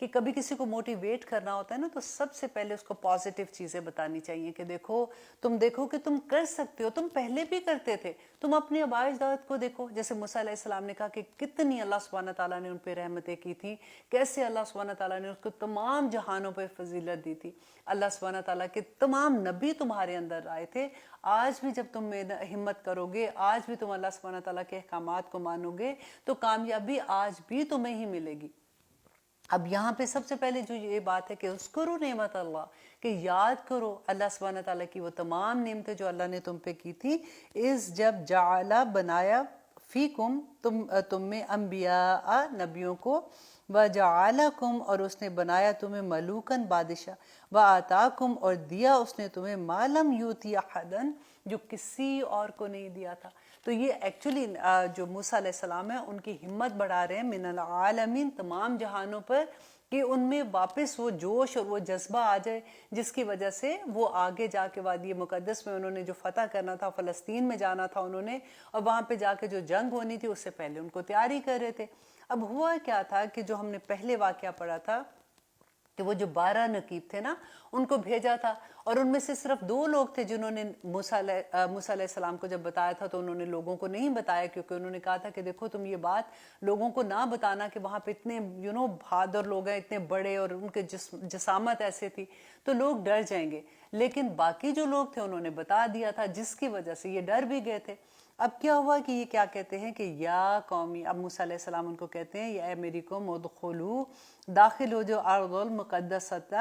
کہ کبھی کسی کو موٹیویٹ کرنا ہوتا ہے نا تو سب سے پہلے اس کو پازیٹیو چیزیں بتانی چاہیے کہ دیکھو کہ تم کر سکتے ہو، تم پہلے بھی کرتے تھے، تم اپنے آباء اجداد کو دیکھو، جیسے موسیٰ علیہ السلام نے کہا کہ کتنی اللہ سبحانہ تعالیٰ نے ان پہ رحمتیں کی تھی، کیسے اللہ سبحانہ تعالیٰ نے اس کو تمام جہانوں پہ فضیلت دی تھی، اللہ سبحانہ تعالیٰ کے تمام نبی تمہارے اندر آئے تھے، آج بھی جب تم ہمت کرو گے، آج بھی تم اللہ سبحانہ تعالیٰ کے احکامات کو مانو گے تو کامیابی آج بھی تمہیں ہی ملے گی۔ اب یہاں پہ سب سے پہلے جو یہ بات ہے کہ اذکروا نعمت اللہ، کہ یاد کرو اللہ سبحانہ تعالیٰ کی وہ تمام نعمتیں جو اللہ نے تم پہ کی تھی، جب جعل بنایا فیکم تم میں انبیاء نبیوں کو، وجعلکم اور اس نے بنایا تمہیں ملوکن بادشاہ، وآتاکم اور دیا اس نے تمہیں ما لم یؤتی احدا جو کسی اور کو نہیں دیا تھا۔ تو یہ ایکچولی جو موسیٰ علیہ السلام ہے ان کی ہمت بڑھا رہے ہیں من العالمین تمام جہانوں پر، کہ ان میں واپس وہ جوش اور وہ جذبہ آ جائے جس کی وجہ سے وہ آگے جا کے وادی مقدس میں انہوں نے جو فتح کرنا تھا، فلسطین میں جانا تھا انہوں نے، اور وہاں پہ جا کے جو جنگ ہونی تھی اس سے پہلے ان کو تیاری کر رہے تھے۔ اب ہوا کیا تھا کہ جو ہم نے پہلے واقعہ پڑھا تھا کہ وہ جو 12 نقیب تھے نا ان کو بھیجا تھا، اور ان میں سے صرف 2 لوگ تھے جنہوں نے موسیٰ علیہ السلام کو جب بتایا تھا تو انہوں نے لوگوں کو نہیں بتایا، کیونکہ انہوں نے کہا تھا کہ دیکھو تم یہ بات لوگوں کو نہ بتانا کہ وہاں پہ اتنے بہادر لوگ ہیں، اتنے بڑے، اور ان کے جسامت ایسے تھی تو لوگ ڈر جائیں گے۔ لیکن باقی جو لوگ تھے انہوں نے بتا دیا تھا، جس کی وجہ سے یہ ڈر بھی گئے تھے۔ اب کیا ہوا کہ یہ کیا کہتے ہیں کہ یا قومی، اب موسیٰ علیہ السلام ان کو کہتے ہیں اے میری قوم ادخلوا، داخل ہو جو ارض المقدسۃ،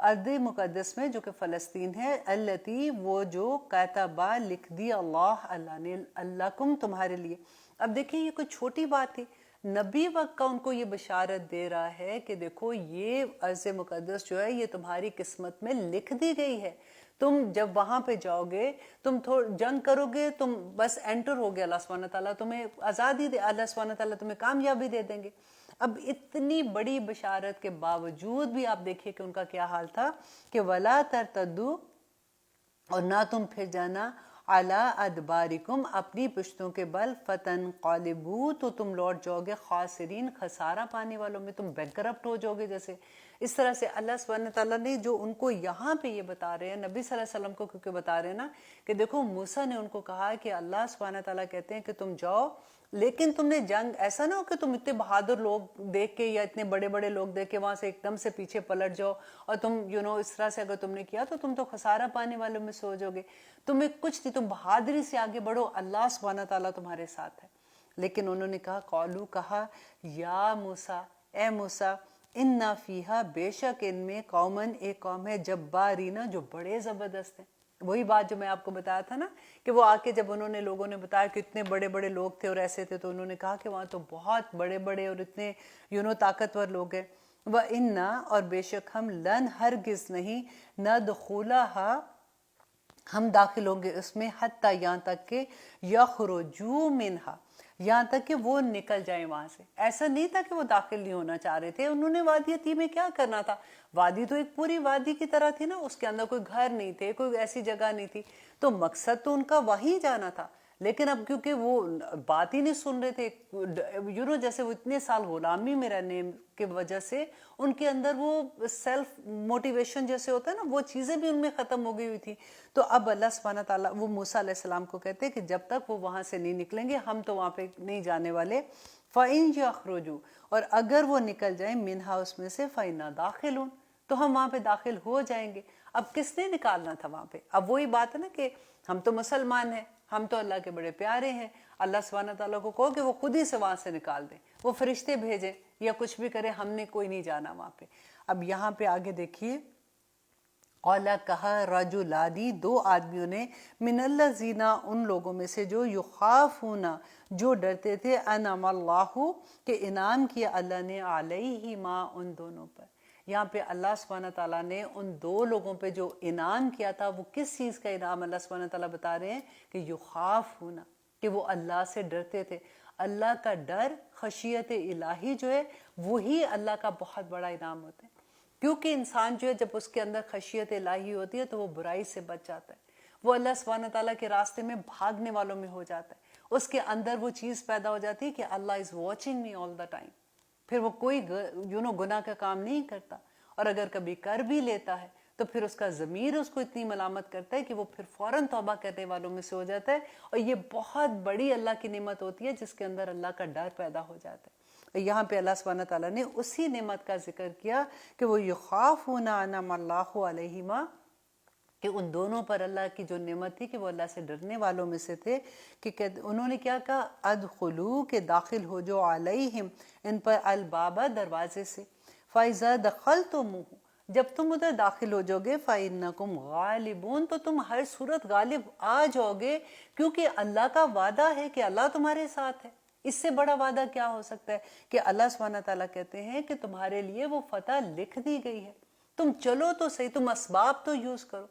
ارض مقدس میں جو کہ فلسطین ہے، التی وہ جو کاتبہ لکھ دی اللہ نے لکم تمہارے لیے۔ اب دیکھیں یہ کوئی چھوٹی بات تھی، نبی وقت کا ان کو یہ بشارت دے رہا ہے کہ دیکھو یہ ارض مقدس جو ہے یہ تمہاری قسمت میں لکھ دی گئی ہے، تم جب وہاں پہ جاؤ گے، تم جنگ کرو گے، تم بس انٹر ہو گے، اللہ سبحانہ تعالیٰ تمہیں آزادی دے، اللہ سبحانہ تعالیٰ تمہیں کامیابی دے دیں گے۔ اب اتنی بڑی بشارت کے باوجود بھی آپ دیکھیے کہ ان کا کیا حال تھا کہ وَلَا تَرْتَدُّوا، اور نہ تم پھر جانا، عَلَىٰ أَدْبَارِكُمْ اپنی پشتوں کے بل، فَتَنْقَلِبُوا تو تم لوٹ جاؤ گے، خاسرین خسارہ پانے والوں میں، تم بینکرپٹ ہو جاؤ گے۔ جیسے اس طرح سے اللہ سبحانہ تعالیٰ نے جو ان کو یہاں پہ یہ بتا رہے ہیں، نبی صلی اللہ علیہ وسلم کو کیونکہ بتا رہے ہیں نا کہ دیکھو موسیٰ نے ان کو کہا کہ اللہ سبحانہ تعالیٰ کہتے ہیں کہ تم جاؤ، لیکن تم نے جنگ ایسا نہ ہو کہ تم اتنے بہادر لوگ دیکھ کے یا اتنے بڑے بڑے لوگ دیکھ کے وہاں سے ایک دم سے پیچھے پلٹ جاؤ، اور تم اس طرح سے اگر تم نے کیا تو تم تو خسارہ پانے والوں میں سے ہو جاؤ گے، تمہیں کچھ نہیں، تم بہادری سے آگے بڑھو، اللہ سبحانہ تعالیٰ تمہارے ساتھ ہے۔ لیکن انہوں نے کہا، قالو کہا، یا موسیٰ اے موسیٰ، اِنَّ فِیہا بے شک ان میں قومن ایک قوم ہے، جبارینا جو بڑے زبردست ہیں۔ وہی بات جو میں آپ کو بتایا تھا نا کہ وہ آ کے جب انہوں نے لوگوں نے بتایا کہ اتنے بڑے بڑے لوگ تھے اور ایسے تھے، تو انہوں نے کہا کہ وہاں تو بہت بڑے بڑے اور اتنے طاقتور لوگ ہیں۔ وَإِنَّا اور بے شک ہم لن ہرگز نہیں، نَدْخُلَہا ہم داخل ہوں گے اس میں، حتیٰ یہاں تک کہ یخرجوا منہا یہاں تک کہ وہ نکل جائیں وہاں سے۔ ایسا نہیں تھا کہ وہ داخل نہیں ہونا چاہ رہے تھے، انہوں نے وادی عتیق میں کیا کرنا تھا، وادی تو ایک پوری وادی کی طرح تھی نا، اس کے اندر کوئی گھر نہیں تھے، کوئی ایسی جگہ نہیں تھی، تو مقصد تو ان کا وہیں جانا تھا۔ لیکن اب کیونکہ وہ بات ہی نہیں سن رہے تھے، جیسے وہ اتنے سال غلامی میں رہنے کی وجہ سے ان کے اندر وہ سیلف موٹیویشن جیسے ہوتا ہے نا، وہ چیزیں بھی ان میں ختم ہو گئی ہوئی تھی۔ تو اب اللہ سبحانہ تعالیٰ وہ موسیٰ علیہ السلام کو کہتے ہیں کہ جب تک وہ وہاں سے نہیں نکلیں گے ہم تو وہاں پہ نہیں جانے والے۔ فَإِن يَخْرُجُوا اور اگر وہ نکل جائیں، منہا اس میں سے، فَإِنَّا دَاخِلُونَ تو ہم وہاں پہ داخل ہو جائیں گے۔ اب کس نے نکالنا تھا وہاں پہ؟ اب وہی بات ہے نا کہ ہم تو مسلمان ہیں، ہم تو اللہ کے بڑے پیارے ہیں، اللہ سبحانہ تعالیٰ کو کہو کہ وہ خود ہی سے وہاں سے نکال دیں، وہ فرشتے بھیجیں یا کچھ بھی کرے، ہم نے کوئی نہیں جانا وہاں پہ۔ اب یہاں پہ آگے دیکھیے، اولا کہا رجلانی دو آدمیوں نے، من الذین ان لوگوں میں سے جو یخافون جو ڈرتے تھے، انعم اللہ کہ انعام کیا اللہ نے علیہما ان دونوں پر۔ یہاں پہ اللہ سبحانہ تعالیٰ نے ان دو لوگوں پہ جو انعام کیا تھا، وہ کس چیز کا انعام اللہ سبحانہ تعالیٰ بتا رہے ہیں کہ یخافون کہ وہ اللہ سے ڈرتے تھے۔ اللہ کا ڈر، خشیت الہی جو ہے وہی اللہ کا بہت بڑا انعام ہوتا ہے، کیونکہ انسان جو ہے جب اس کے اندر خشیت الہی ہوتی ہے تو وہ برائی سے بچ جاتا ہے، وہ اللہ سبحانہ تعالیٰ کے راستے میں بھاگنے والوں میں ہو جاتا ہے، اس کے اندر وہ چیز پیدا ہو جاتی ہے کہ اللہ is watching me all the time, پھر وہ کوئی گناہ کا کام نہیں کرتا، اور اگر کبھی کر بھی لیتا ہے تو پھر اس کا ضمیر اس کو اتنی ملامت کرتا ہے کہ وہ پھر فوراً توبہ کرنے والوں میں سے ہو جاتا ہے، اور یہ بہت بڑی اللہ کی نعمت ہوتی ہے جس کے اندر اللہ کا ڈر پیدا ہو جاتا ہے۔ یہاں پہ اللہ سبحانہ تعالیٰ نے اسی نعمت کا ذکر کیا کہ وہ یخافون انعم اللہ علیہما، کہ ان دونوں پر اللہ کی جو نعمت تھی کہ وہ اللہ سے ڈرنے والوں میں سے تھے، کہ انہوں نے کیا کہا، ادخلو، کہ داخل ہو جو علیہم ان پر، البابا، دروازے سے، فَإِذَا دَخَلْتُمُوهُ، جب تم ادھر داخل ہو جاؤ گے، فَإِنَّكُمْ غَالِبُونَ، تو تم ہر صورت غالب آ جاؤ گے، کیونکہ اللہ کا وعدہ ہے کہ اللہ تمہارے ساتھ ہے۔ اس سے بڑا وعدہ کیا ہو سکتا ہے کہ اللہ سبحانہ تعالیٰ کہتے ہیں کہ تمہارے لیے وہ فتح لکھ دی گئی ہے، تم چلو تو صحیح، تم اسباب تو یوز کرو۔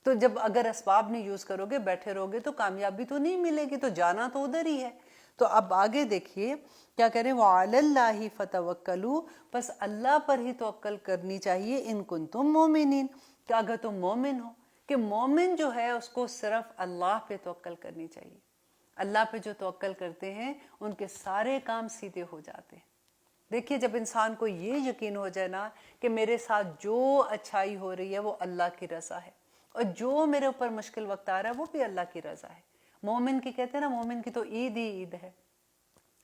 تو جب اگر اسباب نہیں یوز کرو گے، بیٹھے رہو گے، تو کامیابی تو نہیں ملے گی، تو جانا تو ادھر ہی ہے۔ تو اب آگے دیکھیے کیا کریں، وَعَلَى اللَّهِ فَتَوَكَّلُوا، بس اللہ پر ہی توکل کرنی چاہیے، ان کنتم مومنین، کہ اگر تم مومن ہو، کہ مومن جو ہے اس کو صرف اللہ پہ توکل کرنی چاہیے۔ اللہ پہ جو توکل کرتے ہیں ان کے سارے کام سیدھے ہو جاتے ہیں۔ دیکھیے جب انسان کو یہ یقین ہو جائے نا کہ میرے ساتھ جو اچھائی ہو رہی ہے وہ اللہ کی رضا ہے، اور جو میرے اوپر مشکل وقت آ رہا ہے وہ بھی اللہ کی رضا ہے۔ مومن کی کہتے ہیں نا، مومن کی تو عید ہی عید ہے۔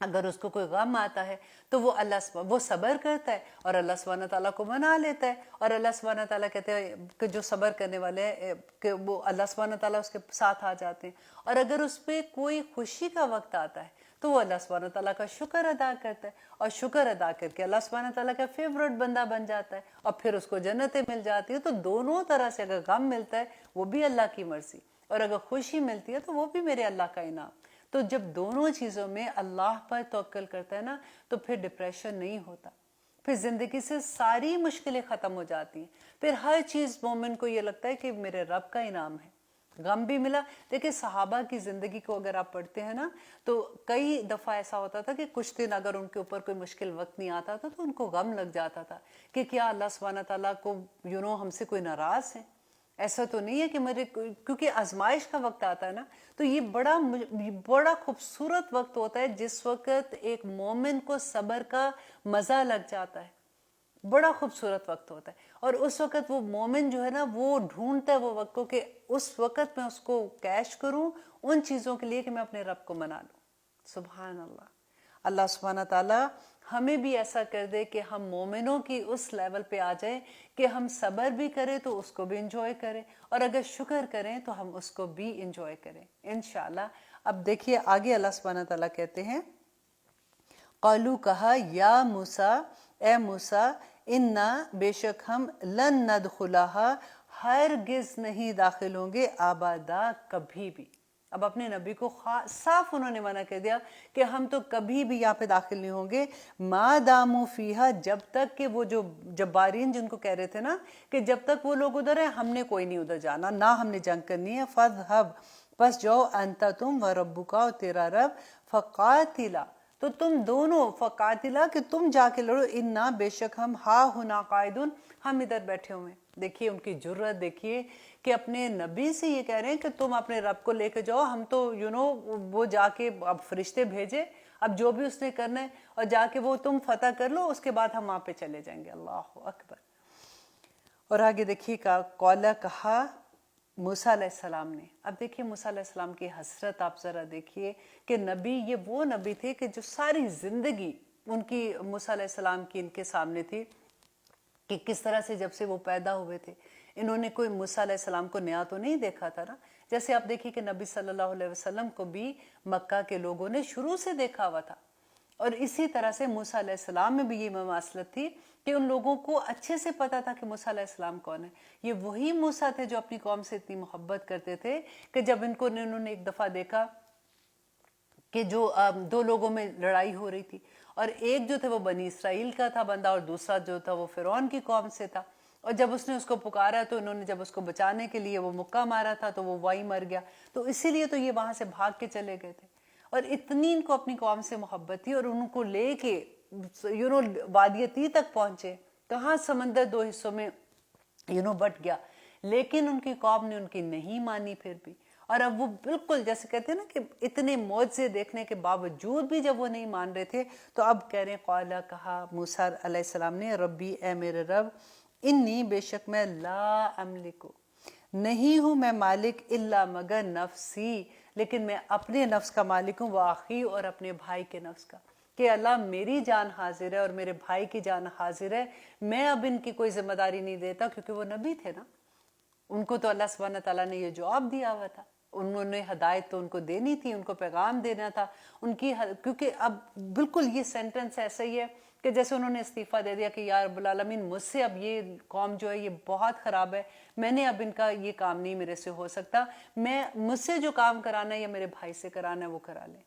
اگر اس کو کوئی غم آتا ہے تو وہ صبر کرتا ہے اور اللہ سبحانہ تعالیٰ کو منا لیتا ہے، اور اللہ سبحانہ تعالیٰ کہتے ہیں کہ جو صبر کرنے والے ہیں کہ وہ اللہ سبحانہ تعالیٰ اس کے ساتھ آ جاتے ہیں، اور اگر اس پہ کوئی خوشی کا وقت آتا ہے تو وہ اللہ سبحانہ تعالیٰ کا شکر ادا کرتا ہے، اور شکر ادا کر کے اللہ سبحانہ تعالیٰ کا فیورٹ بندہ بن جاتا ہے، اور پھر اس کو جنتیں مل جاتی ہیں۔ تو دونوں طرح سے اگر غم ملتا ہے وہ بھی اللہ کی مرضی، اور اگر خوشی ملتی ہے تو وہ بھی میرے اللہ کا انعام۔ تو جب دونوں چیزوں میں اللہ پر توکل کرتا ہے نا تو پھر ڈپریشن نہیں ہوتا، پھر زندگی سے ساری مشکلیں ختم ہو جاتی ہیں، پھر ہر چیز مومن کو یہ لگتا ہے کہ میرے رب کا انعام ہے۔ غم بھی ملا، دیکھیں صحابہ کی زندگی کو اگر آپ پڑھتے ہیں نا تو کئی دفعہ ایسا ہوتا تھا کہ کچھ دن اگر ان کے اوپر کوئی مشکل وقت نہیں آتا تھا تو ان کو غم لگ جاتا تھا کہ کیا اللہ سبحانہ تعالیٰ کو ہم سے کوئی ناراض ہے، ایسا تو نہیں ہے کہ کیونکہ آزمائش کا وقت آتا ہے نا تو یہ بڑا خوبصورت وقت ہوتا ہے جس وقت ایک مومن کو صبر کا مزہ لگ جاتا ہے، بڑا خوبصورت وقت ہوتا ہے، اور اس وقت وہ مومن جو ہے نا وہ ڈھونڈتا ہے وہ وقت کو کہ اس وقت میں اس کو کیش کروں ان چیزوں کے لیے کہ میں اپنے رب کو منا لوں۔ سبحان اللہ، اللہ سبحانہ تعالیٰ ہمیں بھی ایسا کر دے کہ ہم مومنوں کی اس لیول پہ آ جائیں کہ ہم صبر بھی کریں تو اس کو بھی انجوائے کریں، اور اگر شکر کریں تو ہم اس کو بھی انجوائے کریں انشاءاللہ۔ اب دیکھیے آگے اللہ سبحانہ تعالیٰ کہتے ہیں، قالو، کہا، یا موسیٰ، اے موسیٰ، انا، بے شک ہم، لن ندخلہا، ہرگز نہیں داخل ہوں گے، ابدا، کبھی بھی۔ اب اپنے نبی کو صاف انہوں نے منع کر دیا کہ ہم تو کبھی بھی یہاں پہ داخل نہیں ہوں گے، ما داموا فیہا، جب تک کہ وہ جو جبارین جن کو کہہ رہے تھے نا کہ جب تک وہ لوگ ادھر ہیں ہم نے کوئی نہیں ادھر جانا، نہ ہم نے جنگ کرنی ہے، فاذھب، بس جاؤ، انت، تم، وربک، اور تیرا رب، فقاتلا، تو تم دونوں، فقاتلا، کہ تم جا کے لڑو، انا، بے شک ہم، ہا ہنا قاعدون، ہم ادھر بیٹھے ہوئے ہیں۔ دیکھیے ان کی جرت، دیکھیے کہ اپنے نبی سے یہ کہہ رہے ہیں کہ تم اپنے رب کو لے کے جاؤ، ہم تو وہ جا کے اب فرشتے بھیجے، اب جو بھی اس نے کرنا ہے، اور جا کے وہ تم فتح کر لو، اس کے بعد ہم وہاں پہ چلے جائیں گے۔ اللہ اکبر۔ اور آگے دیکھیے قولا، کہا موسیٰ علیہ السلام نے۔ اب دیکھیے موسیٰ علیہ السلام کی حسرت آپ ذرا دیکھیے کہ نبی، یہ وہ نبی تھے کہ جو ساری زندگی ان کی موسیٰ علیہ السلام کی ان کے سامنے تھی کہ کس طرح سے جب سے وہ پیدا ہوئے تھے انہوں نے کوئی موسیٰ علیہ السلام کو نیا تو نہیں دیکھا تھا نا۔ جیسے آپ دیکھیے کہ نبی صلی اللہ علیہ وسلم کو بھی مکہ کے لوگوں نے شروع سے دیکھا ہوا تھا، اور اسی طرح سے موسیٰ علیہ السلام میں بھی یہ مماثلت تھی کہ ان لوگوں کو اچھے سے پتا تھا کہ موسیٰ علیہ السلام کون ہے۔ یہ وہی موسیٰ تھے جو اپنی قوم سے اتنی محبت کرتے تھے کہ جب انہوں نے ایک دفعہ دیکھا کہ جو دو لوگوں میں لڑائی ہو رہی تھی، اور ایک جو تھا وہ بنی اسرائیل کا تھا بندہ، اور دوسرا جو تھا وہ فرعون کی قوم سے تھا، اور جب اس نے اس کو پکارا تو انہوں نے جب اس کو بچانے کے لیے وہ مکہ مارا تھا تو وہ وہیں مر گیا، تو اسی لیے تو یہ وہاں سے بھاگ کے چلے گئے تھے، اور اتنی ان کو اپنی قوم سے محبت تھی، اور ان کو لے کے وادی تی تک پہنچے، کہاں سمندر دو حصوں میں بٹ گیا، لیکن ان کی قوم نے ان کی نہیں مانی پھر بھی، اور اب وہ بالکل جیسے کہتے ہیں نا کہ اتنے معجزے دیکھنے کے باوجود بھی جب وہ نہیں مان رہے تھے تو اب کہہ رہے ہیں قالا کہا موسیٰ علیہ السلام نے ربی اے میرے رب انی بے شک میں لا املکو نہیں ہوں میں مالک الا مگر نفسی لیکن میں اپنے نفس کا مالک ہوں واخی اور اپنے بھائی کے نفس کا کہ اللہ میری جان حاضر ہے اور میرے بھائی کی جان حاضر ہے میں اب ان کی کوئی ذمہ داری نہیں دیتا کیونکہ وہ نبی تھے نا ان کو تو اللہ سبحانہ تعالیٰ نے یہ جواب دیا ہوا تھا انہوں نے ہدایت تو ان کو دینی تھی ان کو پیغام دینا تھا ان کی کیونکہ اب بالکل یہ سینٹنس ایسا ہی ہے کہ جیسے انہوں نے استعفیٰ دے دیا کہ یا رب العالمین مجھ سے اب یہ قوم جو ہے یہ بہت خراب ہے میں نے اب ان کا یہ کام نہیں میرے سے ہو سکتا میں مجھ سے جو کام کرانا ہے یا میرے بھائی سے کرانا ہے وہ کرا لیں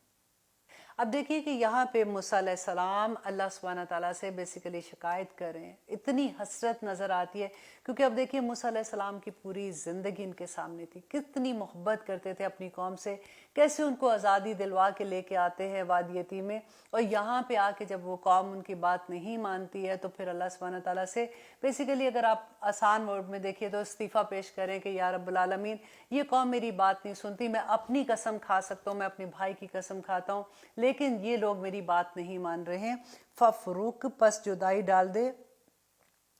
اب دیکھیے کہ یہاں پہ موسیٰ علیہ السلام اللہ سبحانہ تعالیٰ سے بیسیکلی شکایت کر رہے ہیں اتنی حسرت نظر آتی ہے کیونکہ اب دیکھیے موسیٰ علیہ السلام کی پوری زندگی ان کے سامنے تھی کتنی محبت کرتے تھے اپنی قوم سے کیسے ان کو آزادی دلوا کے لے کے آتے ہیں وادی یتیم میں اور یہاں پہ آ کے جب وہ قوم ان کی بات نہیں مانتی ہے تو پھر اللہ سبحانہ تعالیٰ سے بیسیکلی اگر آپ آسان ورڈ میں دیکھیے تو استعفیٰ پیش کریں کہ یا رب العالمین یہ قوم میری بات نہیں سنتی میں اپنی قسم کھا سکتا ہوں میں اپنے بھائی کی قسم کھاتا ہوں لیکن یہ لوگ میری بات نہیں مان رہے ہیں ففروق پس جدائی ڈال دے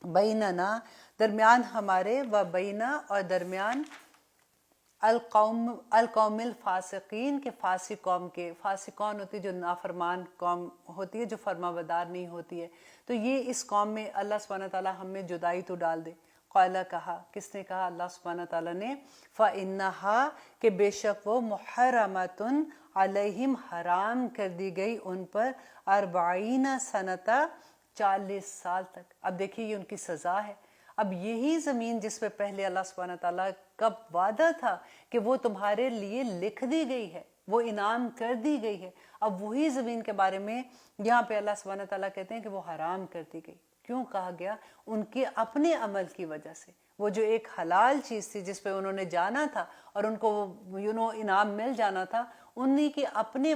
بیننا درمیان ہمارے و بینا اور درمیان القوم الفاسقین کے فاسق قوم کے فاسق کون ہوتی ہے جو نافرمان قوم ہوتی ہے جو فرما بردار نہیں ہوتی ہے تو یہ اس قوم میں اللہ سبحانہ تعالیٰ ہم میں جدائی تو ڈال دے قائلہ کہا کس نے کہا اللہ سبحانہ تعالیٰ نے فَإِنَّهَا کہ بے شک وہ محرمتن علیہم حرام کر دی گئی ان پر 40 سنتا 40 سال تک اب دیکھیے یہ ان کی سزا ہے اب یہی زمین جس پہ پہلے اللہ سبحانہ تعالیٰ کب وعدہ تھا کہ وہ تمہارے لیے لکھ دی گئی ہے وہ انعام کر دی گئی ہے اب وہی زمین کے بارے میں یہاں پہ اللہ سبحانہ تعالیٰ کہتے ہیں کہ وہ حرام کر دی گئی کیوں کہا گیا ان کے اپنے عمل کی وجہ سے وہ جو ایک حلال چیز تھی جس پہ انہوں نے جانا تھا اور ان کو انعام مل جانا تھا انہی کے اپنے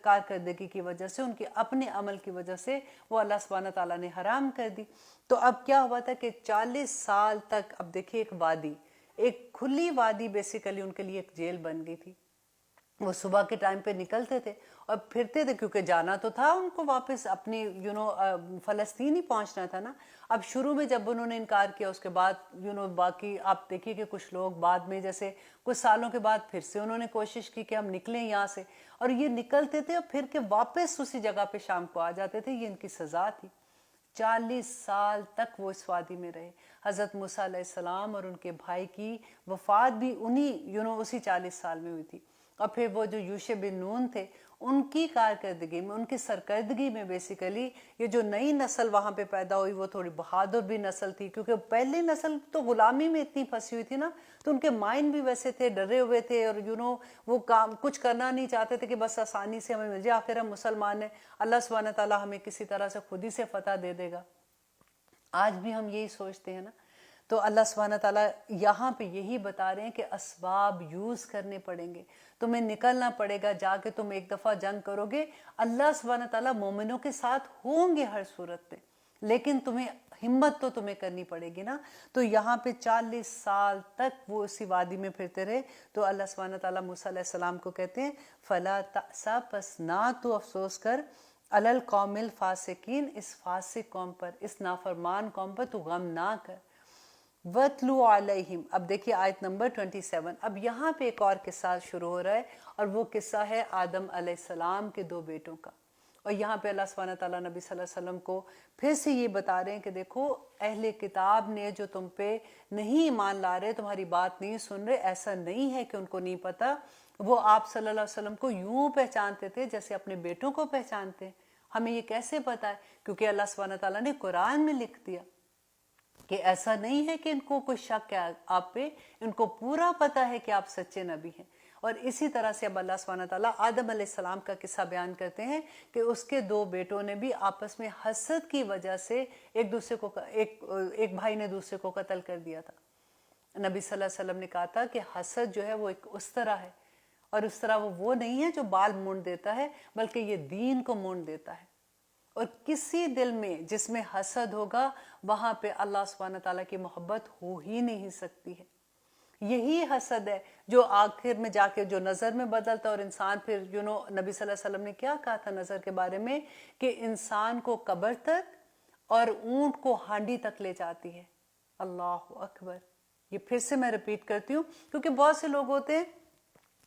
کارکردگی کی وجہ سے ان کے اپنے عمل کی وجہ سے وہ اللہ سبحانہ تعالیٰ نے حرام کر دی تو اب کیا ہوا تھا کہ 40 سال تک اب دیکھیے ایک وادی ایک کھلی وادی بیسیکلی ان کے لیے ایک جیل بن گئی تھی وہ صبح کے ٹائم پہ نکلتے تھے اور پھرتے تھے کیونکہ جانا تو تھا ان کو واپس اپنی فلسطین ہی پہنچنا تھا نا اب شروع میں جب انہوں نے انکار کیا اس کے بعد باقی آپ دیکھیے کہ کچھ لوگ بعد میں جیسے کچھ سالوں کے بعد پھر سے انہوں نے کوشش کی کہ ہم نکلیں یہاں سے اور یہ نکلتے تھے اور پھر کے واپس اسی جگہ پہ شام کو آ جاتے تھے یہ ان کی سزا تھی 40 سال تک وہ اس وادی میں رہے حضرت موسیٰ علیہ السلام اور ان کے بھائی کی وفات بھی اسی 40 سال میں ہوئی تھی اور پھر وہ جو یوشع بن نون تھے ان کی کارکردگی میں ان کی سرکردگی میں بیسیکلی یہ جو نئی نسل وہاں پہ پیدا ہوئی وہ تھوڑی بہادر بھی نسل تھی کیونکہ پہلی نسل تو غلامی میں اتنی پھنسی ہوئی تھی نا تو ان کے مائنڈ بھی ویسے تھے ڈرے ہوئے تھے اور وہ کام کچھ کرنا نہیں چاہتے تھے کہ بس آسانی سے ہمیں مل جائے آخر ہم مسلمان ہیں اللہ سبحانہ تعالیٰ ہمیں کسی طرح سے خود ہی سے فتح دے دے گا آج بھی ہم یہی سوچتے ہیں نا تو اللہ سبحانہ تعالیٰ یہاں پہ یہی بتا رہے ہیں کہ اسباب یوز کرنے پڑیں گے تمہیں نکلنا پڑے گا جا کے تم ایک دفعہ جنگ کرو گے اللہ سبحانہ تعالیٰ مومنوں کے ساتھ ہوں گے ہر صورت میں لیکن تمہیں ہمت تو تمہیں کرنی پڑے گی نا تو یہاں پہ 40 سال تک وہ اسی وادی میں پھرتے رہے تو اللہ سبحانہ تعالیٰ موسیٰ علیہ السلام کو کہتے ہیں فلا تأسا پس نہ تو افسوس کر علی القوم الفاسقین اس فاسق قوم پر اس نافرمان قوم پر تو غم نہ کر وَاتْلُ عَلَيْهِمْ اب دیکھیے آیت نمبر 27 اب یہاں پہ ایک اور قصہ شروع ہو رہا ہے اور وہ قصہ ہے آدم علیہ السلام کے 2 بیٹوں کا اور یہاں پہ اللہ سبحانہ تعالیٰ نبی صلی اللہ علیہ وسلم کو پھر سے یہ بتا رہے ہیں کہ دیکھو اہل کتاب نے جو تم پہ نہیں ایمان لا رہے تمہاری بات نہیں سن رہے ایسا نہیں ہے کہ ان کو نہیں پتا وہ آپ صلی اللہ علیہ وسلم کو یوں پہچانتے تھے جیسے اپنے بیٹوں کو پہچانتے ہیں ہمیں یہ کیسے پتا ہے کیونکہ اللہ سبحانہ تعالیٰ نے قرآن میں لکھ دیا کہ ایسا نہیں ہے کہ ان کو کوئی شک ہے آپ پہ ان کو پورا پتا ہے کہ آپ سچے نبی ہیں اور اسی طرح سے اب اللہ سبحانہ تعالیٰ آدم علیہ السلام کا قصہ بیان کرتے ہیں کہ اس کے 2 بیٹوں نے بھی آپس میں حسد کی وجہ سے ایک بھائی نے دوسرے کو قتل کر دیا تھا نبی صلی اللہ علیہ وسلم نے کہا تھا کہ حسد جو ہے وہ ایک اس طرح ہے اور اس طرح وہ نہیں ہے جو بال مونڈ دیتا ہے بلکہ یہ دین کو مونڈ دیتا ہے اور کسی دل میں جس میں حسد ہوگا وہاں پہ اللہ سبحانہ تعالیٰ کی محبت ہو ہی نہیں سکتی ہے یہی حسد ہے جو آخر میں جا کے جو نظر میں بدلتا ہے، اور انسان پھر نبی صلی اللہ علیہ وسلم نے کیا کہا تھا نظر کے بارے میں، کہ انسان کو قبر تک اور اونٹ کو ہانڈی تک لے جاتی ہے۔ اللہ اکبر۔ یہ پھر سے میں ریپیٹ کرتی ہوں، کیونکہ بہت سے لوگ ہوتے ہیں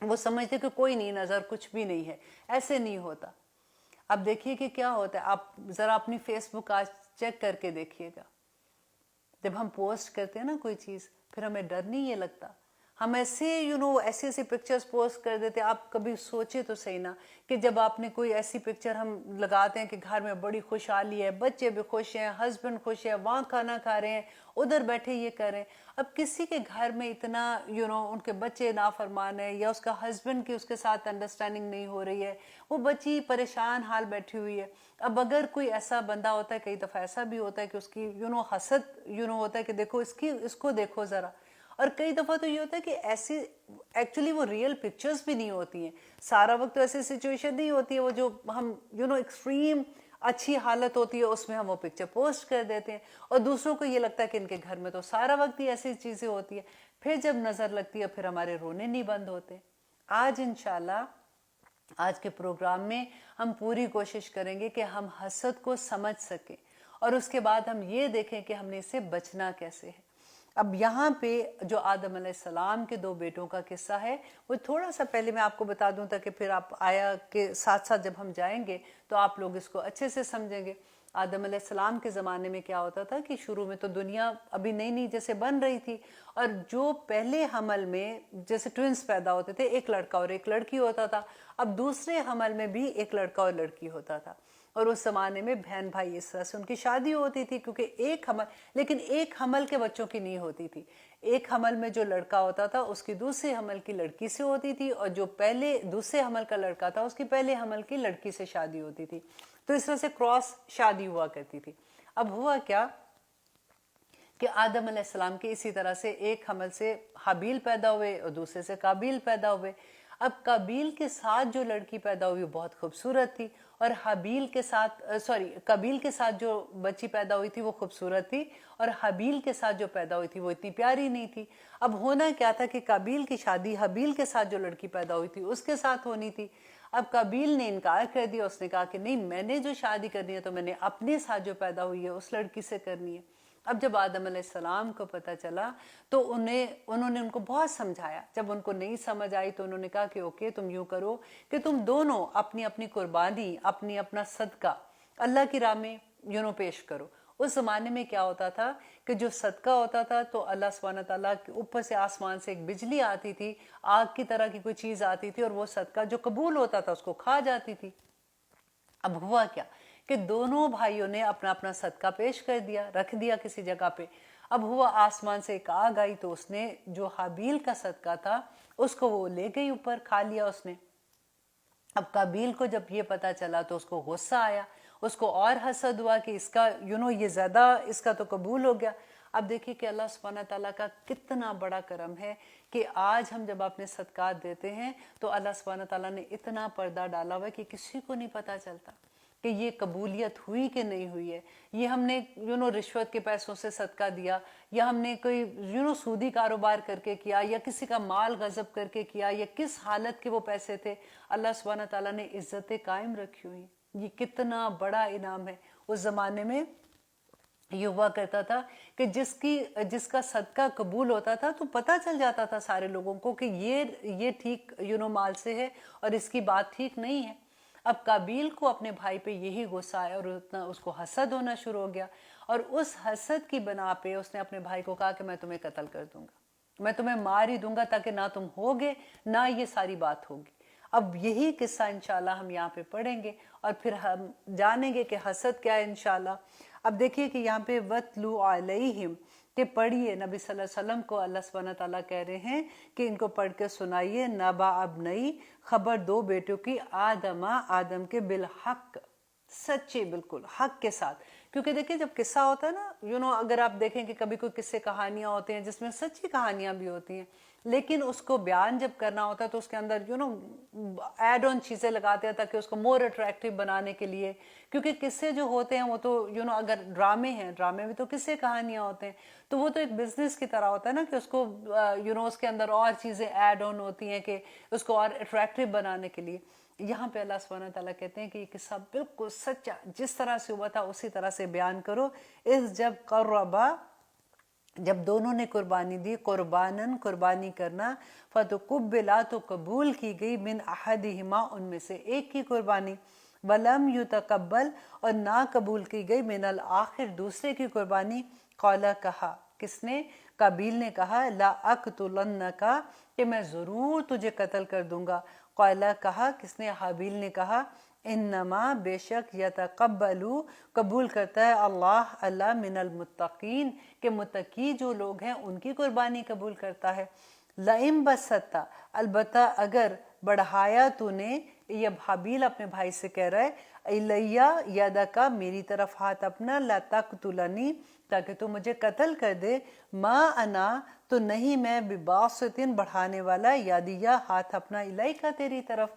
وہ سمجھتے کہ کوئی نہیں، نظر کچھ بھی نہیں ہے، ایسے نہیں ہوتا۔ اب دیکھیے کہ کیا ہوتا ہے، آپ ذرا اپنی فیس بک آج چیک کر کے دیکھیے گا، جب ہم پوسٹ کرتے ہیں نا کوئی چیز، پھر ہمیں ڈر نہیں یہ لگتا، ہم ایسے ایسی ایسی پکچرز پوسٹ کر دیتے۔ آپ کبھی سوچے تو صحیح نا کہ جب آپ نے کوئی ایسی پکچر ہم لگاتے ہیں کہ گھر میں بڑی خوشحالی ہے، بچے بھی خوش ہیں، ہسبینڈ خوش ہے، وہاں کھانا کھا رہے ہیں، ادھر بیٹھے یہ کر رہے ہیں۔ اب کسی کے گھر میں اتنا ان کے بچے نافرمان ہے، یا اس کا ہسبینڈ کی اس کے ساتھ انڈرسٹینڈنگ نہیں ہو رہی ہے، وہ بچی پریشان حال بیٹھی ہوئی ہے۔ اب اگر کوئی ایسا بندہ ہوتا ہے، کئی دفعہ ایسا بھی ہوتا ہے کہ اس کی حسد ہوتا ہے کہ دیکھو اس کو دیکھو ذرا، اور کئی دفعہ تو یہ ہوتا ہے کہ ایسی ایکچولی وہ ریئل پکچرز بھی نہیں ہوتی ہیں، سارا وقت تو ایسی سچویشن نہیں ہوتی ہے، وہ جو ہم ایکسٹریم اچھی حالت ہوتی ہے اس میں ہم وہ پکچر پوسٹ کر دیتے ہیں، اور دوسروں کو یہ لگتا ہے کہ ان کے گھر میں تو سارا وقت ہی ایسی چیزیں ہوتی ہیں، پھر جب نظر لگتی ہے پھر ہمارے رونے نہیں بند ہوتے۔ آج انشاءاللہ آج کے پروگرام میں ہم پوری کوشش کریں گے کہ ہم حسد کو سمجھ سکیں، اور اس کے بعد ہم یہ دیکھیں کہ ہم نے اسے بچنا کیسے ہے۔ اب یہاں پہ جو آدم علیہ السلام کے 2 بیٹوں کا قصہ ہے، وہ تھوڑا سا پہلے میں آپ کو بتا دوں تاکہ پھر آپ آیا کے ساتھ ساتھ جب ہم جائیں گے تو آپ لوگ اس کو اچھے سے سمجھیں گے۔ آدم علیہ السلام کے زمانے میں کیا ہوتا تھا کہ شروع میں تو دنیا ابھی نئی نئی جیسے بن رہی تھی، اور جو پہلے حمل میں جیسے ٹوئنز پیدا ہوتے تھے، ایک لڑکا اور ایک لڑکی ہوتا تھا، اب دوسرے حمل میں بھی ایک لڑکا اور لڑکی ہوتا تھا، اور اس زمانے میں بہن بھائی اس طرح سے ان کی شادی ہوتی تھی، کیونکہ ایک حمل، لیکن ایک حمل کے بچوں کی نہیں ہوتی تھی۔ ایک حمل میں جو لڑکا ہوتا تھا اس کی دوسرے حمل کی لڑکی سے ہوتی تھی، اور جو دوسرے حمل کا لڑکا تھا اس کی پہلے حمل کی لڑکی سے شادی ہوتی تھی، تو اس طرح سے کراس شادی ہوا کرتی تھی۔ اب ہوا کیا کہ آدم علیہ السلام کے اسی طرح سے ایک حمل سے حابیل پیدا ہوئے اور دوسرے سے قابیل پیدا ہوئے۔ اب قابیل کے ساتھ جو لڑکی پیدا ہوئی وہ بہت خوبصورت تھی، اور قابیل کے ساتھ جو بچی پیدا ہوئی تھی وہ خوبصورت تھی، اور حابیل کے ساتھ جو پیدا ہوئی تھی وہ اتنی پیاری نہیں تھی۔ اب ہونا کیا تھا کہ قابیل کی شادی حابیل کے ساتھ جو لڑکی پیدا ہوئی تھی اس کے ساتھ ہونی تھی۔ اب قابیل نے انکار کر دیا، اس نے کہا کہ نہیں، میں نے جو شادی کرنی ہے تو میں نے اپنے ساتھ جو پیدا ہوئی ہے اس لڑکی سے کرنی ہے۔ اب جب آدم علیہ السلام کو پتہ چلا تو انہوں نے ان کو بہت سمجھایا، جب ان کو نہیں سمجھ آئی تو انہوں نے کہا کہ اوکے، تم یوں کرو کہ تم دونوں اپنی اپنی قربانی، اپنا صدقہ اللہ کی راہ میں پیش کرو۔ اس زمانے میں کیا ہوتا تھا کہ جو صدقہ ہوتا تھا تو اللہ سبحانہ تعالیٰ کے اوپر سے آسمان سے ایک بجلی آتی تھی، آگ کی طرح کی کوئی چیز آتی تھی، اور وہ صدقہ جو قبول ہوتا تھا اس کو کھا جاتی تھی۔ اب ہوا کیا کہ دونوں بھائیوں نے اپنا اپنا صدقہ پیش کر دیا، رکھ دیا کسی جگہ پہ۔ اب ہوا آسمان سے ایک آگ آئی تو اس نے جو حابیل کا صدقہ تھا اس کو وہ لے گئی اوپر، کھا لیا اس نے۔ اب قابیل کو جب یہ پتا چلا تو اس کو غصہ آیا، اس کو اور حسد ہوا کہ اس کا یہ زیادہ، اس کا تو قبول ہو گیا۔ اب دیکھیے کہ اللہ سبحانہ تعالیٰ کا کتنا بڑا کرم ہے کہ آج ہم جب اپنے صدقات دیتے ہیں تو اللہ سبحانہ تعالیٰ نے اتنا پردہ ڈالا ہوا ہے کہ کسی کو نہیں پتا چلتا کہ یہ قبولیت ہوئی کہ نہیں ہوئی ہے۔ یہ ہم نے رشوت کے پیسوں سے صدقہ دیا، یا ہم نے کوئی سودی کاروبار کر کے کیا، یا کسی کا مال غصب کر کے کیا، یا کس حالت کے وہ پیسے تھے، اللہ سبحانہ تعالیٰ نے عزتیں قائم رکھی ہوئی۔ یہ کتنا بڑا انعام ہے۔ اس زمانے میں یہ ہوا کرتا تھا کہ جس کا صدقہ قبول ہوتا تھا تو پتہ چل جاتا تھا سارے لوگوں کو کہ یہ ٹھیک مال سے ہے اور اس کی بات ٹھیک نہیں ہے۔ اب قابیل کو اپنے بھائی پہ یہی غصہ آیا اور اس کو حسد ہونا شروع ہو گیا، اور اس حسد کی بنا پہ اس نے اپنے بھائی کو کہا کہ میں تمہیں قتل کر دوں گا، میں تمہیں مار ہی دوں گا، تاکہ نہ تم ہوگے نہ یہ ساری بات ہوگی۔ اب یہی قصہ انشاءاللہ ہم یہاں پہ پڑھیں گے اور پھر ہم جانیں گے کہ حسد کیا ہے انشاءاللہ۔ اب دیکھیے کہ یہاں پہ وَاتْلُ عَلَيْهِمْ کہ پڑھیے، نبی صلی اللہ علیہ وسلم کو اللہ سبحانہ تعالیٰ کہہ رہے ہیں کہ ان کو پڑھ کے سنائیے، نبا ابنئی، خبر 2 بیٹوں کی، آدم کے بالحق، سچے، بالکل حق کے ساتھ۔ کیونکہ دیکھیں جب قصہ ہوتا ہے نا، اگر آپ دیکھیں کہ کبھی کوئی قصے کہانیاں ہوتے ہیں جس میں سچی کہانیاں بھی ہوتی ہیں، لیکن اس کو بیان جب کرنا ہوتا ہے تو اس کے اندر ایڈ آن چیزیں لگاتے ہیں تاکہ اس کو مور اٹریکٹیو بنانے کے لیے. کیونکہ قصے جو ہوتے ہیں وہ تو اگر ڈرامے ہیں، ڈرامے میں تو قصے کہانیاں ہوتے ہیں، تو وہ تو ایک بزنس کی طرح ہوتا ہے نا کہ اس کو اس کے اندر اور چیزیں ایڈ آن ہوتی ہیں کہ اس کو اور اٹریکٹیو بنانے کے لیے. یہاں پہ اللہ سبحانہ تعالیٰ کہتے ہیں کہ یہ قصہ بالکل سچا جس طرح سے ہوا تھا اسی طرح سے بیان کرو. اس جب قربا، جب دونوں نے قربانی دی، قربانن قربانی کرنا، فتقبلا تو قبول کی گئی، من احدہما ان میں سے ایک کی قربانی، ولم یتقبل اور نہ قبول کی گئی، من الآخر دوسرے کی قربانی. قالا کہا، کس نے؟ قابیل نے کہا، لا اقتلنک کہ میں ضرور تجھے قتل کر دوں گا. قالا کہا، کس نے؟ حابیل نے کہا، انما بے شک یتقبلو قبول کرتا ہے اللہ من المتقین کہ متقی جو لوگ ہیں ان کی قربانی قبول کرتا ہے. لئن بسطت البتہ اگر بڑھایا تو نے، یہ حابیل اپنے بھائی سے کہہ رہا ہے، الیہ یدک میری طرف ہاتھ اپنا، لا تقتلنی تاکہ تو مجھے قتل کر دے، ما انا تو نہیں میں، بباسط بڑھانے والا، یدیہ ہاتھ اپنا، الیک تیری طرف،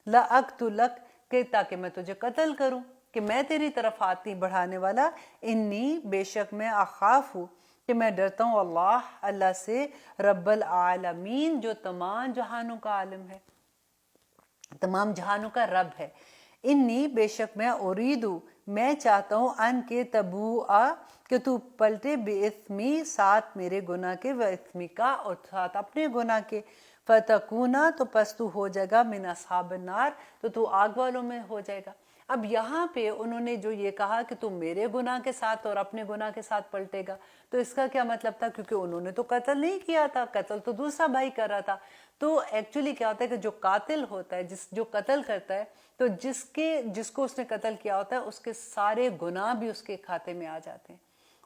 لا اقتلک کہ تاکہ میں تجھے قتل کروں، کہ میں تیری طرف ہاتھ نہیں بڑھانے والا. انی بے شک میں، اخاف ہوں کہ میں ڈرتا ہوں، اللہ سے، رب العالمین جو تمام جہانوں کا عالم ہے، تمام جہانوں کا رب ہے. انی بے شک میں، اریدو میں چاہتا ہوں، ان کے تبوء کہ تو پلٹے، بے اثمی ساتھ میرے گناہ کے، و اثمی کا اور ساتھ اپنے گناہ کے، فتکونا تو پس تو ہو جائے گا، من اصحاب النار تو آگ والوں میں ہو جائے گا. اب یہاں پہ انہوں نے جو یہ کہا کہ تو میرے گناہ کے ساتھ اور اپنے گناہ کے ساتھ پلٹے گا، تو اس کا کیا مطلب تھا؟ کیونکہ انہوں نے تو قتل نہیں کیا تھا، قتل تو دوسرا بھائی کر رہا تھا. تو ایکچولی کیا ہوتا ہے کہ جو قاتل ہوتا ہے، جو قتل کرتا ہے، تو جس کو اس نے قتل کیا ہوتا ہے اس کے سارے گناہ بھی اس کے کھاتے میں آ جاتے ہیں.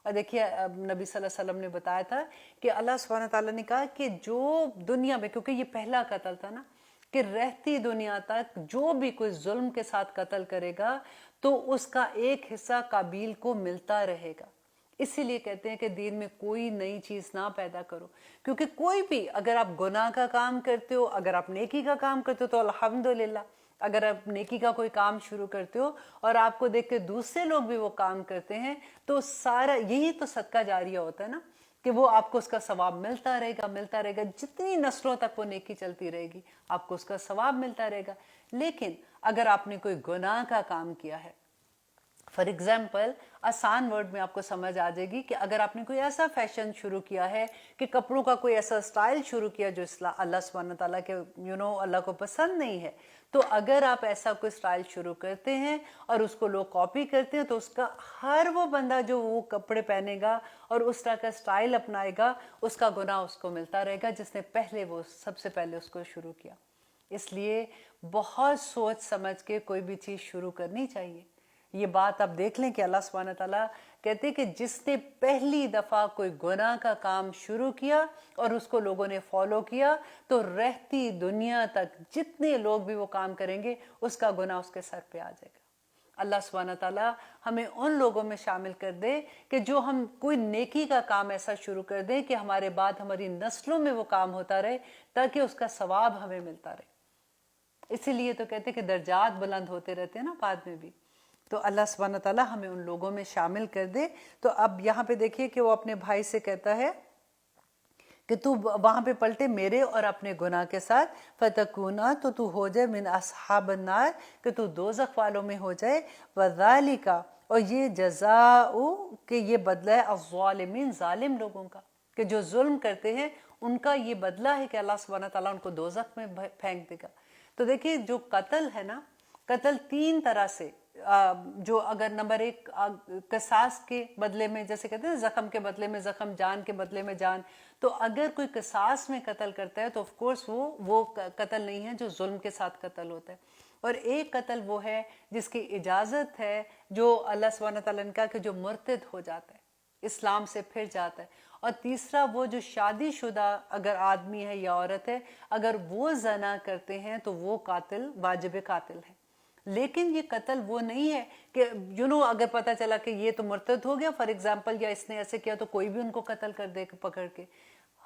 اور دیکھیے نبی صلی اللہ علیہ وسلم نے بتایا تھا کہ اللہ سبحانہ تعالیٰ نے کہا کہ جو دنیا میں، کیونکہ یہ پہلا قتل تھا نا، کہ رہتی دنیا تک جو بھی کوئی ظلم کے ساتھ قتل کرے گا تو اس کا ایک حصہ قابیل کو ملتا رہے گا. اسی لیے کہتے ہیں کہ دین میں کوئی نئی چیز نہ پیدا کرو، کیونکہ کوئی بھی، اگر آپ گناہ کا کام کرتے ہو، اگر آپ نیکی کا کام کرتے ہو تو الحمدللہ، اگر آپ نیکی کا کوئی کام شروع کرتے ہو اور آپ کو دیکھ کے دوسرے لوگ بھی وہ کام کرتے ہیں تو سارا یہی تو صدقہ جاریہ ہوتا ہے نا، کہ وہ آپ کو اس کا ثواب ملتا رہے گا، ملتا رہے گا، جتنی نسلوں تک وہ نیکی چلتی رہے گی آپ کو اس کا ثواب ملتا رہے گا. لیکن اگر آپ نے کوئی گناہ کا کام کیا ہے، فار ایگزامپل آسان ورڈ میں آپ کو سمجھ آ جائے گی کہ اگر آپ نے کوئی ایسا فیشن شروع کیا ہے کہ کپڑوں کا کوئی ایسا سٹائل شروع کیا جو اللہ سبحانہ تعالیٰ کے اللہ کو پسند نہیں ہے، تو اگر آپ ایسا کوئی سٹائل شروع کرتے ہیں اور اس کو لوگ کاپی کرتے ہیں تو اس کا ہر وہ بندہ جو وہ کپڑے پہنے گا اور اس طرح کا سٹائل اپنائے گا، اس کا گناہ اس کو ملتا رہے گا جس نے وہ سب سے پہلے اس کو شروع کیا. اس لیے بہت سوچ سمجھ کے کوئی بھی چیز شروع کرنی چاہیے. یہ بات آپ دیکھ لیں کہ اللہ سبحانہ تعالیٰ کہتے ہیں کہ جس نے پہلی دفعہ کوئی گناہ کا کام شروع کیا اور اس کو لوگوں نے فالو کیا تو رہتی دنیا تک جتنے لوگ بھی وہ کام کریں گے اس کا گناہ اس کے سر پہ آ جائے گا. اللہ سبحانہ تعالیٰ ہمیں ان لوگوں میں شامل کر دے کہ جو ہم کوئی نیکی کا کام ایسا شروع کر دیں کہ ہمارے بعد ہماری نسلوں میں وہ کام ہوتا رہے تاکہ اس کا ثواب ہمیں ملتا رہے. اسی لیے تو کہتے ہیں کہ درجات بلند ہوتے رہتے ہیں نا بعد میں بھی. تو اللہ سبحانہ تعالیٰ ہمیں ان لوگوں میں شامل کر دے. تو اب یہاں پہ دیکھیے کہ وہ اپنے بھائی سے کہتا ہے کہ تو وہاں پہ پلٹے میرے اور اپنے گناہ کے ساتھ، فتکونا تو ہو جائے، من اصحاب النار کہ تو دوزخ والوں میں ہو جائے، وذالک اور یہ جزاء کہ یہ بدلہ ہے الظالمین ظالم لوگوں کا، کہ جو ظلم کرتے ہیں ان کا یہ بدلہ ہے کہ اللہ سبحانہ تعالیٰ ان کو دوزخ میں پھینک دے گا. تو دیکھیے جو قتل ہے نا، قتل تین طرح سے، جو اگر نمبر ایک قصاص کے بدلے میں، جیسے کہتے ہیں زخم کے بدلے میں زخم، جان کے بدلے میں جان، تو اگر کوئی قصاص میں قتل کرتا ہے تو آف کورس وہ قتل نہیں ہے جو ظلم کے ساتھ قتل ہوتا ہے. اور ایک قتل وہ ہے جس کی اجازت ہے، جو اللہ سبحانہ تعالیٰ نے کہا کہ جو مرتد ہو جاتا ہے، اسلام سے پھر جاتا ہے. اور تیسرا وہ جو شادی شدہ اگر آدمی ہے یا عورت ہے، اگر وہ زنا کرتے ہیں تو وہ قاتل واجب قاتل ہے. لیکن یہ قتل وہ نہیں ہے کہ اگر پتہ چلا کہ یہ تو مرتد ہو گیا فار ایگزامپل، یا اس نے ایسے کیا تو کوئی بھی ان کو قتل کر دے پکڑ کے.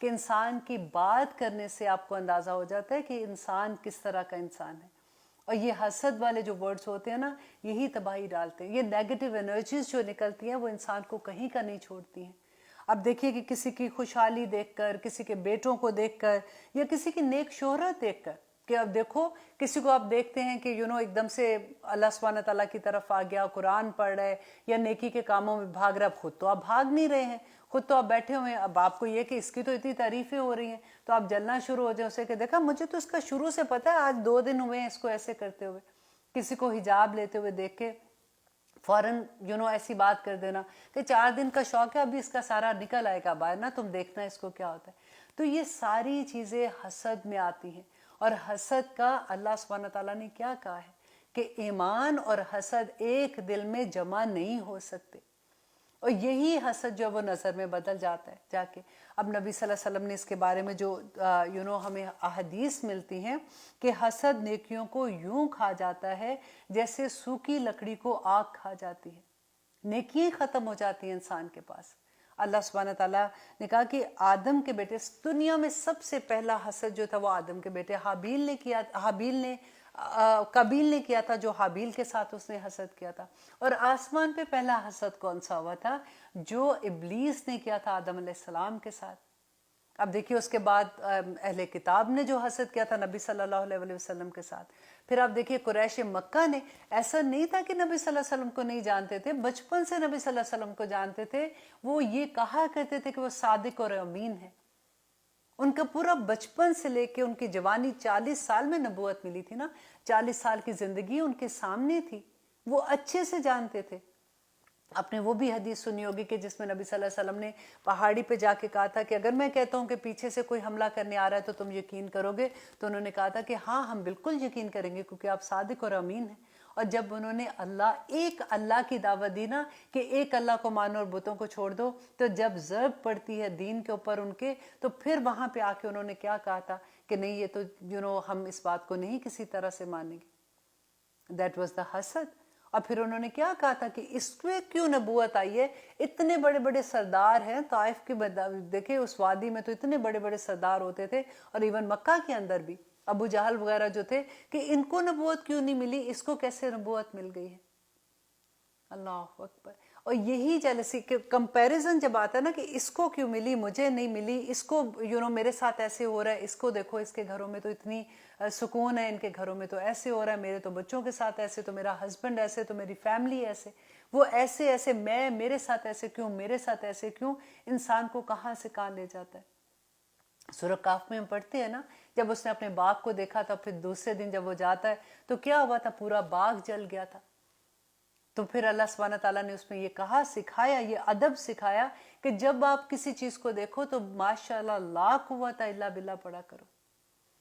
کہ انسان کی بات کرنے سے آپ کو اندازہ ہو جاتا ہے کہ انسان کس طرح کا انسان ہے. اور یہ حسد والے جو ورڈز ہوتے ہیں نا یہی تباہی ڈالتے ہیں. یہ نیگیٹو انرجیز جو نکلتی ہیں وہ انسان کو کہیں کا نہیں چھوڑتی ہیں. اب دیکھیے کہ کسی کی خوشحالی دیکھ کر, کسی کے بیٹوں کو دیکھ کر, یا کسی کی نیک شہرت دیکھ کر, کہ اب دیکھو کسی کو آپ دیکھتے ہیں کہ ایک دم سے اللہ سبحانہ تعالیٰ کی طرف آ گیا, قرآن پڑھ رہے یا نیکی کے کاموں میں بھاگ رہا. خود تو آپ بھاگ نہیں رہے ہیں, خود تو آپ بیٹھے ہوئے ہیں. اب آپ کو یہ کہ اس کی تو اتنی تعریفیں ہو رہی ہیں تو آپ جلنا شروع ہو جائیں اسے کہ دیکھا مجھے تو اس کا شروع سے پتا ہے, آج 2 دن ہوئے ہیں اس کو ایسے کرتے ہوئے. کسی کو حجاب لیتے ہوئے دیکھ کے فوراً ایسی بات کر دینا کہ 4 دن کا شوق ہے, ابھی اس کا سارا نکل آئے گا باہر نا, تم دیکھنا اس کو کیا ہوتا ہے. تو یہ ساری چیزیں حسد میں آتی ہیں. اور حسد کا اللہ سبحانہ تعالیٰ نے کیا کہا ہے کہ ایمان اور حسد ایک دل میں جمع نہیں ہو سکتے. اور یہی حسد جو وہ نظر میں بدل جاتا ہے جا کے. اب نبی صلی اللہ علیہ وسلم نے اس کے بارے میں جو ہمیں احادیث ملتی ہیں کہ حسد نیکیوں کو یوں کھا جاتا ہے جیسے سوکھی لکڑی کو آگ کھا جاتی ہے. نیکیاں ختم ہو جاتی ہیں انسان کے پاس. اللہ سبحانہ تعالیٰ نے کہا کہ آدم کے بیٹے, دنیا میں سب سے پہلا حسد جو تھا وہ آدم کے بیٹے قابیل نے کیا تھا, جو حابیل کے ساتھ اس نے حسد کیا تھا. اور آسمان پہ پہلا حسد کون سا ہوا تھا؟ جو ابلیس نے کیا تھا آدم علیہ السلام کے ساتھ. اب دیکھیے اس کے بعد اہل کتاب نے جو حسد کیا تھا نبی صلی اللہ علیہ وسلم کے ساتھ. پھر آپ دیکھیے قریش مکہ نے, ایسا نہیں تھا کہ نبی صلی اللہ علیہ وسلم کو نہیں جانتے تھے, بچپن سے نبی صلی اللہ علیہ وسلم کو جانتے تھے. وہ یہ کہا کرتے تھے کہ وہ صادق اور امین ہے. ان کا پورا بچپن سے لے کے ان کی جوانی, 40 سال میں نبوت ملی تھی نا, 40 سال کی زندگی ان کے سامنے تھی, وہ اچھے سے جانتے تھے. آپ نے وہ بھی حدیث سنی ہوگی کہ جس میں نبی صلی اللہ علیہ وسلم نے پہاڑی پہ جا کے کہا تھا کہ اگر میں کہتا ہوں کہ پیچھے سے کوئی حملہ کرنے آ رہا ہے تو تم یقین کرو گے؟ تو انہوں نے کہا تھا کہ ہاں ہم بالکل یقین کریں گے کیونکہ آپ صادق اور امین ہیں. اور جب انہوں نے ایک اللہ کی دعوت دی نا کہ ایک اللہ کو مانو اور بتوں کو چھوڑ دو, تو جب ضرب پڑتی ہے دین کے اوپر ان کے, تو پھر وہاں پہ آ کے انہوں نے کیا کہا تھا کہ نہیں یہ تو ہم اس بات کو نہیں کسی طرح سے مانیں گے. دیٹ واز دا حسد. اور پھر انہوں نے کیا کہا تھا کہ اس میں کیوں نبوت آئی ہے؟ اتنے بڑے بڑے سردار ہیں طائف کے, دیکھیں اس وادی میں تو اتنے بڑے بڑے سردار ہوتے تھے, اور ایون مکہ کے اندر بھی ابو جہل وغیرہ جو تھے, کہ ان کو نبوت کیوں نہیں ملی, اس کو کیسے نبوت مل گئی ہے؟ اللہ اکبر. اور یہی جیلسی کہ کمپیریزن جب آتا ہے نا کہ اس کو کیوں ملی مجھے نہیں ملی, اس کو میرے ساتھ ایسے ہو رہا ہے, اس کو دیکھو اس کے گھروں میں تو اتنی سکون ہے, ان کے گھروں میں تو ایسے ہو رہا ہے, میرے تو بچوں کے ساتھ ایسے, تو میرا ہسبینڈ ایسے, تو میری فیملی ایسے, وہ ایسے ایسے, میرے ساتھ ایسے کیوں, میرے ساتھ ایسے کیوں. انسان کو کہاں سے کہاں لے جاتا ہے. سورہ کاف میں ہم پڑھتے ہیں نا, جب اس نے اپنے باغ کو دیکھا تھا, پھر دوسرے دن جب وہ جاتا ہے تو کیا ہوا تھا, پورا باغ جل گیا تھا. تو پھر اللہ سبحانہ تعالیٰ نے اس میں یہ کہا, سکھایا, یہ ادب سکھایا کہ جب آپ کسی چیز کو دیکھو تو ماشاءاللہ لا قوت الا باللہ پڑھا کرو.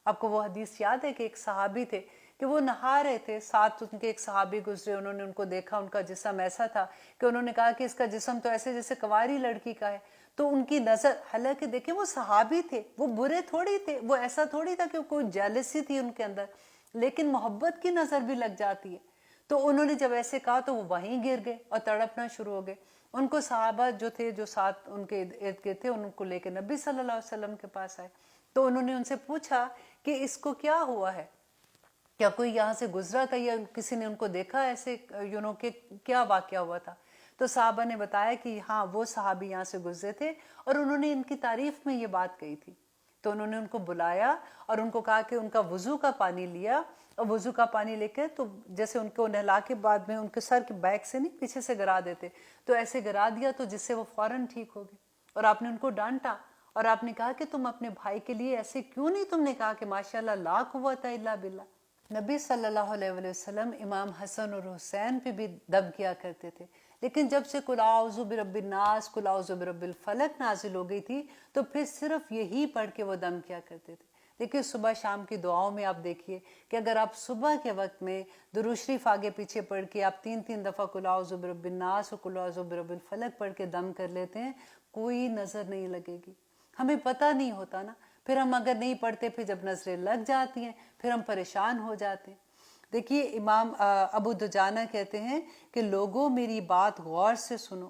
آپ کو وہ حدیث یاد ہے کہ ایک صحابی تھے کہ وہ نہا رہے تھے, ساتھ ان کے ایک صحابی گزرے, انہوں نے ان کو دیکھا, ان کا جسم ایسا تھا کہ انہوں نے کہا کہ اس کا جسم تو ایسے جیسے کنواری لڑکی کا ہے. تو ان کی نظر, حالانکہ دیکھیں وہ صحابی تھے, وہ برے تھوڑی تھے, وہ ایسا تھوڑی تھا کہ کوئی جیلسی تھی ان کے اندر, لیکن محبت کی نظر بھی لگ جاتی ہے. تو انہوں نے جب ایسے کہا تو وہ وہیں گر گئے اور تڑپنا شروع ہو گئے. ان کو صحابہ جو تھے, جو ساتھ ان کے ارد گرد تھے, ان کو لے کے نبی صلی اللہ علیہ وسلم کے پاس آئے. تو انہوں نے ان سے پوچھا کہ اس کو کیا ہوا ہے, کیا کوئی یہاں سے گزرا تھا یا کسی نے ان کو دیکھا ایسے, کہ کیا واقعہ ہوا تھا. تو صحابہ نے بتایا کہ ہاں وہ صحابی یہاں سے گزرے تھے اور انہوں نے ان کی تعریف میں یہ بات کہی تھی. تو انہوں نے ان کو بلایا اور ان کو کہا کہ ان کا وضو کا پانی لیا, اور وضو کا پانی لے کے تو جیسے ان کو نہلا کے بعد میں ان کے سر کے بیک سے نہیں, پیچھے سے گرا دیتے, تو ایسے گرا دیا تو جس سے وہ فوراً ٹھیک ہو گئے. اور آپ نے ان کو ڈانٹا اور آپ نے کہا کہ تم اپنے بھائی کے لیے ایسے کیوں نہیں, تم نے کہا کہ ماشاءاللہ لا قوت الا باللہ. نبی صلی اللہ علیہ وسلم امام حسن اور حسین پہ بھی دم کیا کرتے تھے, لیکن جب سے قل اعوذ برب الناس, قل اعوذ برب الفلق نازل ہو گئی تھی تو پھر صرف یہی پڑھ کے وہ دم کیا کرتے تھے. دیکھیے صبح شام کی دعاؤں میں آپ دیکھیے کہ اگر آپ صبح کے وقت میں درود شریف آگے پیچھے پڑھ کے آپ 3 دفعہ قل اعوذ برب الناس اور قل اعوذ برب الفلق پڑھ کے دم کر لیتے ہیں, کوئی نظر نہیں لگے گی. ہمیں پتہ نہیں ہوتا نا, پھر ہم اگر نہیں پڑھتے, پھر جب نظریں لگ جاتی ہیں پھر ہم پریشان ہو جاتے ہیں. دیکھیے امام ابو دجانہ کہتے ہیں کہ لوگوں میری بات غور سے سنو,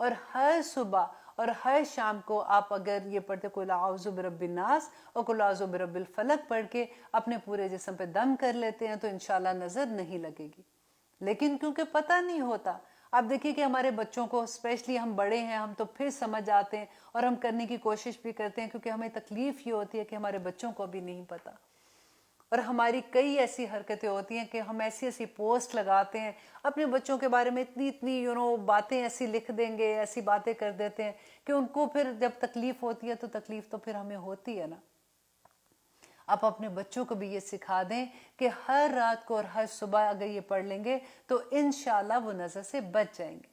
اور ہر صبح اور ہر شام کو آپ اگر یہ پڑھتے قل اعوذ برب الناس اور قل اعوذ برب الفلق پڑھ کے اپنے پورے جسم پہ دم کر لیتے ہیں تو انشاءاللہ نظر نہیں لگے گی. لیکن کیونکہ پتہ نہیں ہوتا، آپ دیکھیے کہ ہمارے بچوں کو اسپیشلی ہم بڑے ہیں ہم تو پھر سمجھ آتے ہیں اور ہم کرنے کی کوشش بھی کرتے ہیں، کیونکہ ہمیں تکلیف یہ ہوتی ہے کہ ہمارے بچوں کو بھی نہیں پتہ. اور ہماری کئی ایسی حرکتیں ہوتی ہیں کہ ہم ایسی ایسی پوسٹ لگاتے ہیں اپنے بچوں کے بارے میں، اتنی باتیں ایسی لکھ دیں گے، ایسی باتیں کر دیتے ہیں کہ ان کو پھر جب تکلیف ہوتی ہے تو تکلیف تو پھر ہمیں ہوتی ہے نا. آپ اپنے بچوں کو بھی یہ سکھا دیں کہ ہر رات کو اور ہر صبح اگر یہ پڑھ لیں گے تو انشاءاللہ وہ نظر سے بچ جائیں گے.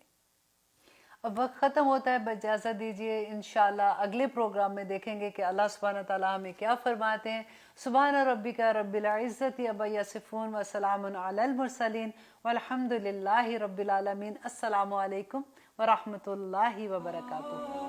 اب وقت ختم ہوتا ہے، اجازت دیجیے انشاءاللہ اگلے پروگرام میں دیکھیں گے کہ اللہ سبحانہ تعالیٰ ہمیں کیا فرماتے ہیں. سبحان ربک رب العزت عما یصفون وسلام علی المرسلین والحمد للہ رب العالمین. السلام علیکم ورحمۃ اللہ وبرکاتہ.